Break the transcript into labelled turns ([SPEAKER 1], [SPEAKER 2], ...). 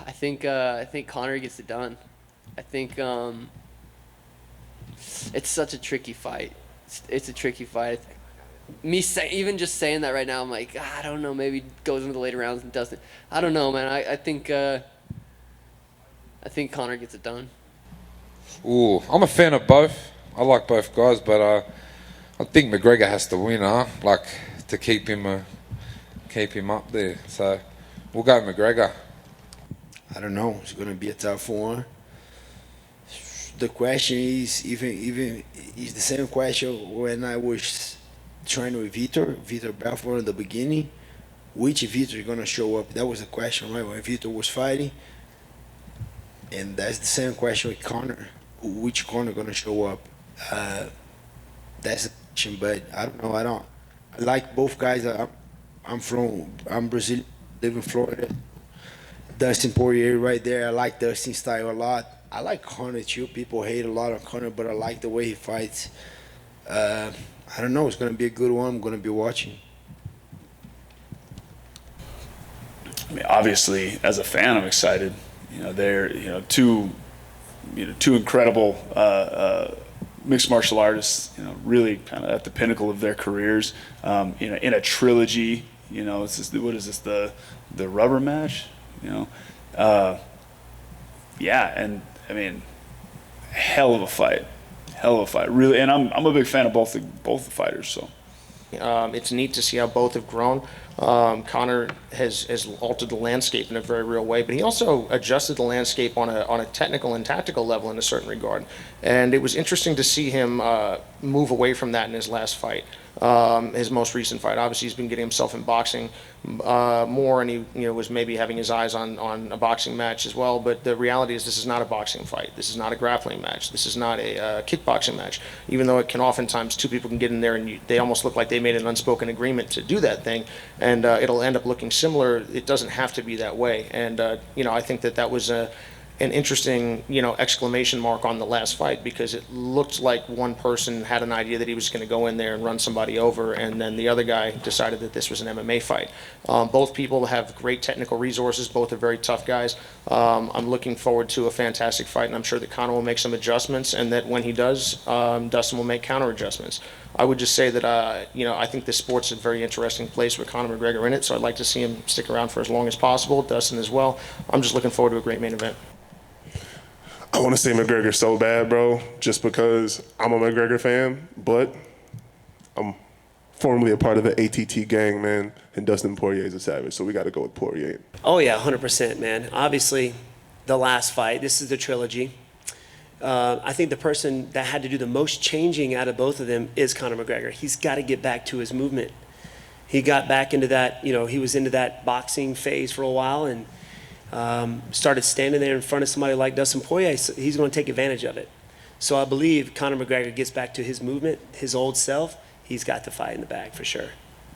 [SPEAKER 1] I think Conor gets it done. I think it's such a tricky fight. It's a tricky fight. Even just saying that right now, I'm like, I don't know. Maybe goes into the later rounds and doesn't. I don't know, man. I think Conor gets it done.
[SPEAKER 2] Ooh, I'm a fan of both. I like both guys, but I think McGregor has to win, like to keep him up there. So we'll go McGregor.
[SPEAKER 3] I don't know. It's going to be a tough one. The question is even is the same question when I was training with Vitor Belfort in the beginning. Which Vitor is going to show up? That was the question, right? When Vitor was fighting, and that's the same question with Conor. Which Conor going to show up? That's the question, but I don't know. I like both guys. I'm Brazilian, live in Florida. Dustin Poirier right there. I like Dustin's style a lot. I like Conor too. People hate a lot on Conor, but I like the way he fights. I don't know. It's going to be a good one. I'm going to be watching.
[SPEAKER 4] I mean, obviously, as a fan, I'm excited. They're two incredible mixed martial artists. Really kind of at the pinnacle of their careers. In a trilogy. It's just, what is this, the rubber match? Yeah, and I mean, hell of a fight, really. And I'm a big fan of both the fighters. So
[SPEAKER 5] it's neat to see how both have grown. Conor has altered the landscape in a very real way, but he also adjusted the landscape on a technical and tactical level in a certain regard. And it was interesting to see him move away from that in his last fight, his most recent fight. Obviously, he's been getting himself in boxing more, and he was maybe having his eyes on a boxing match as well. But the reality is, this is not a boxing fight. This is not a grappling match. This is not a kickboxing match. Even though it can oftentimes, two people can get in there and they almost look like they made an unspoken agreement to do that thing, and it'll end up looking similar. It doesn't have to be that way. And I think that was an interesting, exclamation mark on the last fight, because it looked like one person had an idea that he was going to go in there and run somebody over, and then the other guy decided that this was an MMA fight. Both people have great technical resources. Both are very tough guys. I'm looking forward to a fantastic fight, and I'm sure that Conor will make some adjustments, and that when he does, Dustin will make counter adjustments. I would just say that, I think this sport's a very interesting place with Conor McGregor in it, so I'd like to see him stick around for as long as possible, Dustin as well. I'm just looking forward to a great main event.
[SPEAKER 6] I want to say McGregor so bad, bro, just because I'm a McGregor fan, but I'm formerly a part of the ATT gang, man, and Dustin Poirier is a savage, so we got to go with Poirier.
[SPEAKER 7] Oh, yeah, 100%, man. Obviously, the last fight, this is the trilogy. I think the person that had to do the most changing out of both of them is Conor McGregor. He's got to get back to his movement. He got back into that, he was into that boxing phase for a while, and started standing there in front of somebody like Dustin Poirier. He's going to take advantage of it. So I believe Conor McGregor gets back to his movement, his old self. He's got the fight in the bag for sure.